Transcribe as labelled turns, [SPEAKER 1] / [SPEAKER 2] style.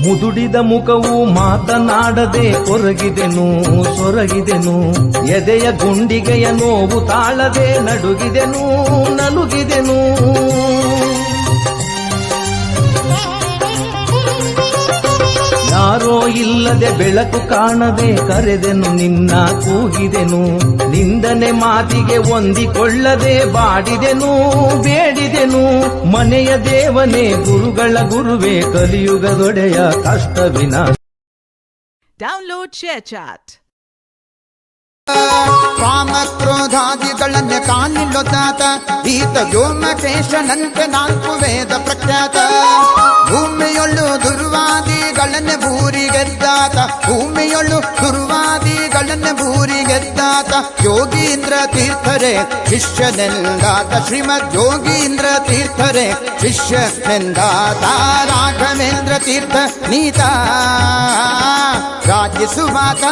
[SPEAKER 1] ಮುದುಡಿದ ಮುಖವು ಮಾತನಾಡದೆ ಕೊರಗಿದೆನು ಸೊರಗಿದೆನು. ಎದೆಯ ಗುಂಡಿಗೆಯ ನೋವು ತಾಳದೆ ನಡುಗಿದೆನು ನಲುಗಿದೆನು. ಯಾರೋ ಇಲ್ಲದೆ ಬೆಳಕು ಕಾಣದೆ ಕರೆದೆನು ನಿನ್ನ ಕೂಗಿದೆನು. ನಿಂದನೆ ಮಾತಿಗೆ ಹೊಂದಿಕೊಳ್ಳದೆ ಬಾಡಿದೆನು ಬೇಡಿದೆನು. ಮನೆಯ ದೇವನೇ ಗುರುಗಳ ಗುರುವೇ ಕಲಿಯುಗದೊಡೆಯ ಕಷ್ಟವಿನ.
[SPEAKER 2] Download share chat.
[SPEAKER 3] ಕಾಮ ಕ್ರೋಧಾದಿಗಳನ್ನೇ ಕಾಣಿಲ್ಲೊತ್ತಾತ ಈತ ವ್ಯೋಮಕೇಶನಂತೆ ನಾಲ್ಕು ವೇದ ಪ್ರಖ್ಯಾತ. ಭೂಮಿಯೊಳ್ಳು ದುರ್ವಾದಿಗಳನ್ನೇ ಭೂರಿಗೆದ್ದಾತ. ಭೂಮಿಯೊಳ್ಳು ದುರ್ವಾದಿಗಳನ್ನೇ ಭೂರಿಗೆದ್ದಾತ. ಯೋಗೀಂದ್ರ ತೀರ್ಥರೇ ಶಿಷ್ಯನೆಂದಾತ. ಶ್ರೀಮದ್ ಯೋಗೀಂದ್ರ ತೀರ್ಥರೇ ಶಿಷ್ಯನೆಂದಾತ. ರಾಘವೇಂದ್ರ ತೀರ್ಥ ನೀತ ರಾಜ್ಯಸುವಾತ.